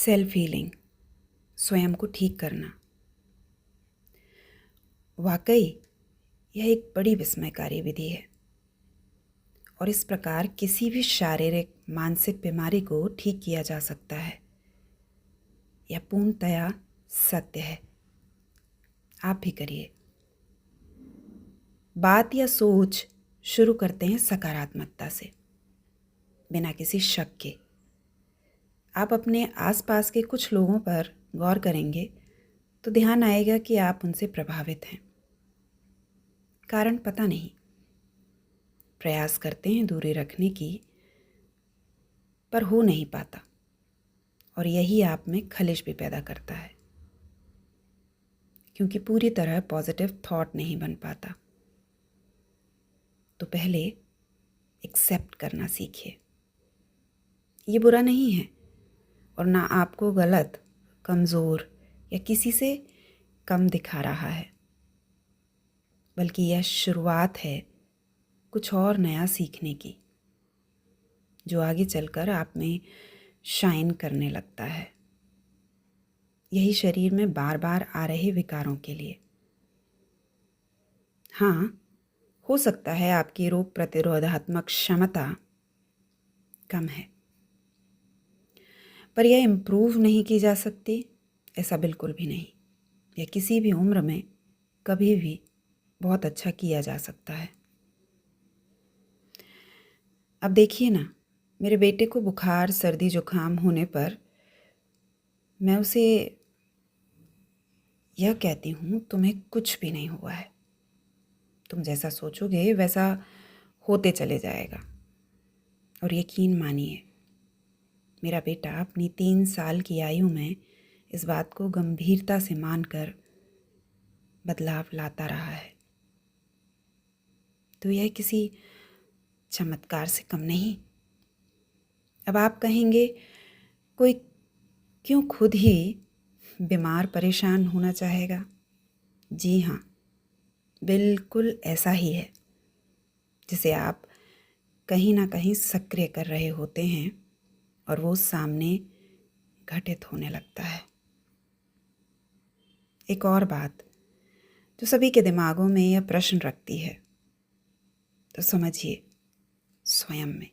Self healing, स्वयं को ठीक करना। वाकई यह एक बड़ी विस्मयकारी विधि है और इस प्रकार किसी भी शारीरिक मानसिक बीमारी को ठीक किया जा सकता है। यह पूर्णतया सत्य है। आप भी करिए। बात या सोच शुरू करते हैं सकारात्मकता से, बिना किसी शक के। आप अपने आसपास के कुछ लोगों पर गौर करेंगे तो ध्यान आएगा कि आप उनसे प्रभावित हैं। कारण पता नहीं, प्रयास करते हैं दूरी रखने की, पर हो नहीं पाता और यही आप में खलिश भी पैदा करता है, क्योंकि पूरी तरह पॉजिटिव थॉट नहीं बन पाता। तो पहले एक्सेप्ट करना सीखिए। ये बुरा नहीं है और ना आपको गलत, कमज़ोर या किसी से कम दिखा रहा है, बल्कि यह शुरुआत है कुछ और नया सीखने की, जो आगे चलकर आप में शाइन करने लगता है। यही शरीर में बार बार आ रहे विकारों के लिए। हाँ, हो सकता है आपकी रोग प्रतिरोधात्मक क्षमता कम है, पर यह इम्प्रूव नहीं की जा सकती, ऐसा बिल्कुल भी नहीं। यह किसी भी उम्र में कभी भी बहुत अच्छा किया जा सकता है। अब देखिए ना, मेरे बेटे को बुखार सर्दी जुकाम होने पर मैं उसे यह कहती हूँ, तुम्हें कुछ भी नहीं हुआ है, तुम जैसा सोचोगे वैसा होते चले जाएगा। और यकीन मानिए, मेरा बेटा अपनी 3 साल की आयु में इस बात को गंभीरता से मानकर बदलाव लाता रहा है। तो यह किसी चमत्कार से कम नहीं। अब आप कहेंगे, कोई क्यों खुद ही बीमार परेशान होना चाहेगा? जी हाँ, बिल्कुल ऐसा ही है, जिसे आप कहीं ना कहीं सक्रिय कर रहे होते हैं और वो सामने घटित होने लगता है। एक और बात जो सभी के दिमागों में यह प्रश्न रखती है, तो समझिए, स्वयं में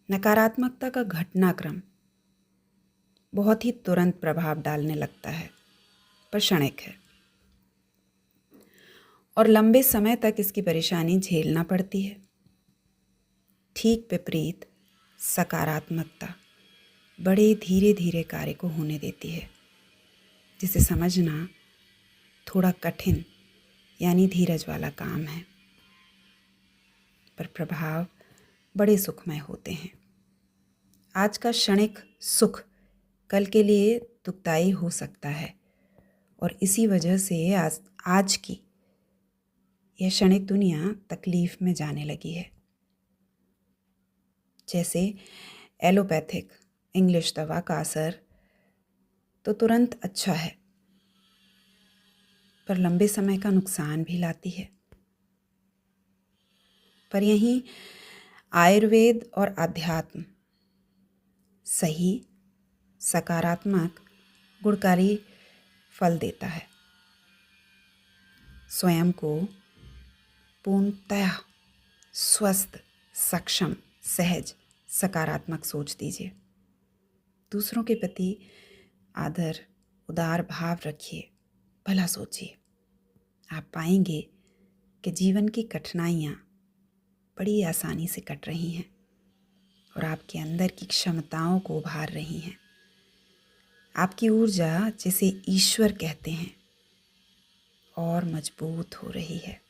नकारात्मकता का घटनाक्रम बहुत ही तुरंत प्रभाव डालने लगता है, पर क्षणिक है और लंबे समय तक इसकी परेशानी झेलना पड़ती है। ठीक विपरीत सकारात्मकता बड़े धीरे धीरे कार्य को होने देती है, जिसे समझना थोड़ा कठिन यानी धीरज वाला काम है, पर प्रभाव बड़े सुखमय होते हैं। आज का क्षणिक सुख कल के लिए दुखदायी हो सकता है और इसी वजह से आज की यह क्षणिक दुनिया तकलीफ में जाने लगी है। जैसे एलोपैथिक इंग्लिश दवा का असर तो तुरंत अच्छा है, पर लंबे समय का नुकसान भी लाती है। पर यहीं आयुर्वेद और अध्यात्म सही, सकारात्मक, गुणकारी फल देता है। स्वयं को पूर्णतः स्वस्थ, सक्षम, सहज, सकारात्मक सोच दीजिए। दूसरों के प्रति आदर, उदार भाव रखिए, भला सोचिए। आप पाएंगे कि जीवन की कठिनाइयाँ बड़ी आसानी से कट रही हैं और आपके अंदर की क्षमताओं को उभार रही हैं। आपकी ऊर्जा, जिसे ईश्वर कहते हैं, और मजबूत हो रही है।